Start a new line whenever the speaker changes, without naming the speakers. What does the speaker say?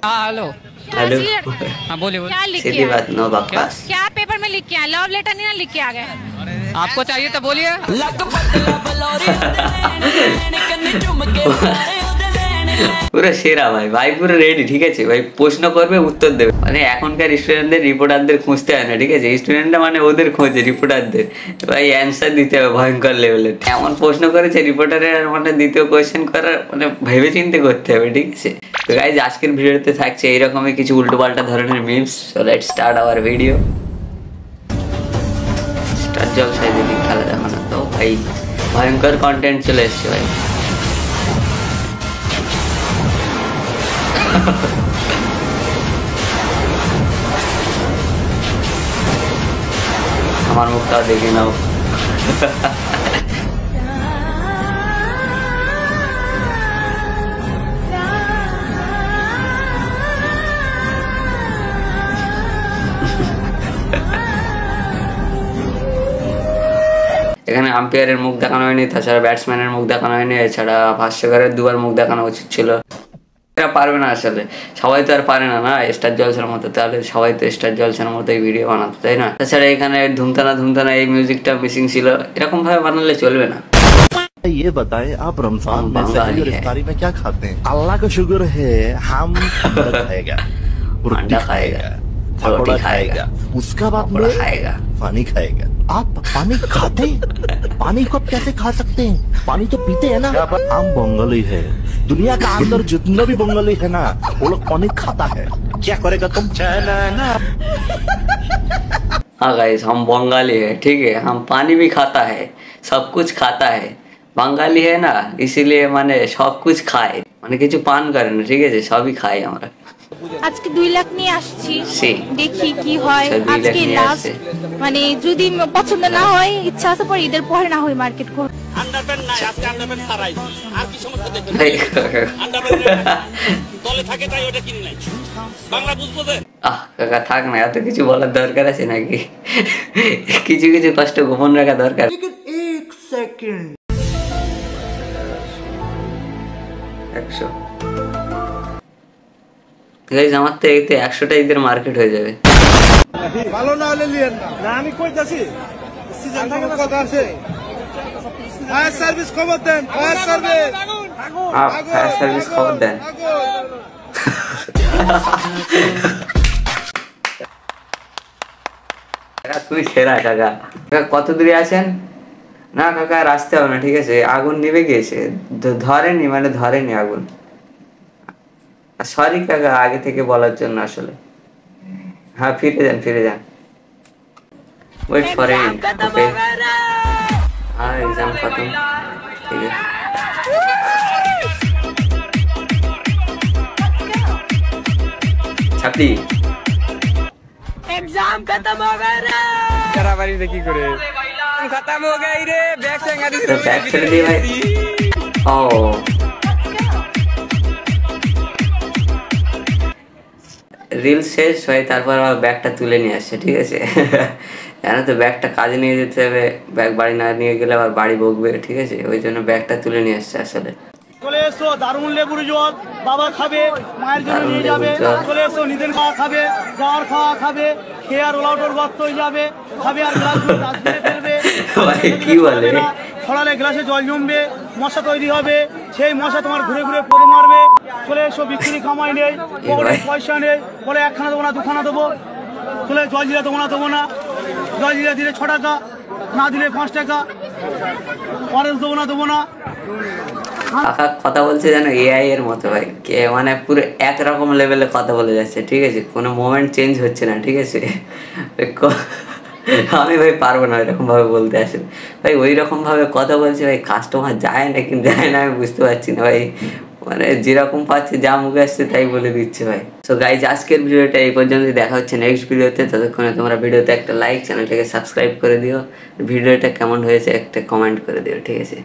Hello
hello.
हाँ बोलिए
क्या लिख
सीधी
के
बात, नो बकवास।
क्या पेपर में लिख के आए? लव लेटर नहीं ना लिख के आ गए?
आपको चाहिए तो बोलिए।
পুরো সেরা ভাই, ভাই পুরো রেডি, ঠিক আছে ভাই। প্রশ্ন করবে, উত্তর দেবে। মানে এখনকার স্টুডেন্টদের রিপোর্টারদের খুঁজতে হয় না, ঠিক আছে। স্টুডেন্টরা মানে ওদের খোঁজে, রিপোর্টারদের। ভাই অ্যান্সার দিতে হবে ভয়ঙ্কর লেভেলের। এমন প্রশ্ন করেছে রিপোর্টারের, মানে দ্বিতীয় কোয়েশ্চেন করার মানে ভেবে চিন্তে করতে হবে, ঠিক আছে। তো গাইজ আজকের ভিডিওতে থাকছে এইরকমই কিছু উল্টোপাল্টা ধরনের memes. So let's start our video. Star জলসায় যদি খেলা দেখানো, তো ভাই ভয়ঙ্কর কন্টেন্ট চলে এসছে ভাই। আমার মুখটা দেখে নাও। এখানে আম্পায়ারের মুখ দেখানো হয়নি, তাছাড়া ব্যাটসম্যানের মুখ দেখানো হয়নি, এছাড়া ভাষ্যকারের দুবার মুখ দেখানো উচিত ছিল। এরা পারবে না আসলে, সবাই তো আর পারে না না স্টার জলসার মতো। তাহলে সবাই তো স্টার জলসার মতোই ভিডিও বানাতো, তাই না? তাছাড়া এখানে ধুমতানা ধুমতানা এই মিউজিকটা মিসিং ছিল। এরকম ভাবে বানালে চলবে না।
ये बताएं आप रमजान में सहरी और इफ्तारी में क्या खाते हैं? अल्लाह का शुक्र है हम अंडा खाएगा,
अंडा खाएगा,
पकौड़ा खाएगा, उसका बाद में
खाएगा,
पानी खाएगा। आप पानी खाते हैं? पानी को आप कैसे खा सकते हैं? पानी तो पीते हैं ना। हम बंगाली है, दुनिया का अंदर जितना भी बंगाली है ना, वो लोग पानी खाता है। क्या करेगा तुम? ना
हाँ गाइस, हम बंगाली है, ठीक है। हम पानी भी खाता है, सब कुछ खाता है। বাঙালি है ना, इसीलिए মানে সব कुछ খায়, মানে কিছু পান করে না, ঠিক আছে। সবই খাই আমরা।
আজকে 2 লাখ নিয়ে আসছি,
সে
দেখি কি হয়। আজকে লাস্ট, মানে যদি পছন্দ না হয়, ইচ্ছা আছে পরে ঈদের পরে না হয় মার্কেট করব।
আন্ডারপ্যান্ট নাই, আজকে আন্ডারপ্যান্ট ছাড়াই। আর কি সমস্যা দেখবেন? আন্ডারপ্যান্ট তলে থাকে তাই ওটা কিনি নাই। বাংলা বুঝবো যে?
কাকা থাক না, এত কিছু বলার দরকার আছে নাকি? কিছু কিছু কষ্ট গোপন রাখা দরকার।
एक सेकंड
100 গাইস, আমার তো এইতে 100টা ঈদের মার্কেট হয়ে যাবে।
ভালো না হলে লিয়েন না, আমি কইতাছি সিজন থেকে কথা আছে। ফায়ার সার্ভিস খবর দেন, ফায়ার সার্ভিস,
ফায়ার সার্ভিস খবর দেন। তুই সেরা কাকা। কত দূরে আছেন? না কাকা আর আসতে হবে না, ঠিক আছে। আগুন নিভে গিয়েছে, ধরেনি, মানে ধরেনি আগুন। সরি কাকা আগে থেকে বলার জন্য আসলে। হ্যাঁ ফিরে যান, ফিরে যান। ওয়েট ফর ইট, ওকে। হ্যাঁ এক্সাম খতম, ঠিক আছে। ছাপড়ি
एग्जाम खत्म हो गया रे। तेरा बारी से की करे खत्म हो गई रे। बैग से गाड़ी
तो बैग कर दिए भाई। ओ রিল শেষ হয়, তারপর আবার ব্যাগটা তুলে নিয়ে আসছে, ঠিক আছে। জানো তো ব্যাগটা কাজে নিয়ে যেতে হবে, ব্যাগ বাড়ি না নিয়ে গেলে আবার বাড়ি বকবে, ঠিক আছে। ওই জন্য ব্যাগটা তুলে নিয়ে আসছে আসলে।
চলে এসো দারুণ লেবুর জল, বাবা খাবে, মায়ের জন্য নিয়ে যাবে। চলে এসো নিজের খাওয়া খাবে, যাওয়ার খাওয়া খাবে, খেয়ে আর ওলাউটোর গর্ত হয়ে যাবে, খাবে আর গ্লাসগুলো ডাস্টবিনে ফেলবে।
কি বলে?
ছড়ালে গ্লাসে জল জমবে, মশা তৈরি হবে, সেই মশা তোমার ঘুরে ঘুরে পড়ে মারবে। চলে এসো বিক্রি কামাই নেই, পকেটে পয়সা নেই, বলে 1খানা দেবো না 2খানা দেবো। চলে জল জিরা দেবো না, জল জিরা দিলে 6 টাকা, না দিলে 5 টাকা। অরেঞ্জ দেবো না।
কাকা কথা বলছে যেন এআই এর মতো ভাই, মানে পুরো একরকম লেভেলে কথা বলে যাচ্ছে, ঠিক আছে। কোনো মোমেন্ট চেঞ্জ হচ্ছে না, ঠিক আছে। আমি ভাই পারবো না এরকম ভাবে বলতে আসলে ভাই। ওই রকম ভাবে কথা বলছে ভাই, কাস্টমার যায় না কিন্তু যায় না, আমি বুঝতে পারছি না ভাই। মানে যেরকম পাচ্ছে, যা মুখে আসছে তাই বলে দিচ্ছে ভাই। সো গাইজ আজকের ভিডিওটা এই পর্যন্ত, দেখা হচ্ছে নেক্সট ভিডিওতে। ততক্ষণে তোমরা ভিডিওতে একটা লাইক, চ্যানেলটাকে সাবস্ক্রাইব করে দিও। ভিডিওটা কেমন হয়েছে একটা কমেন্ট করে দিও, ঠিক আছে।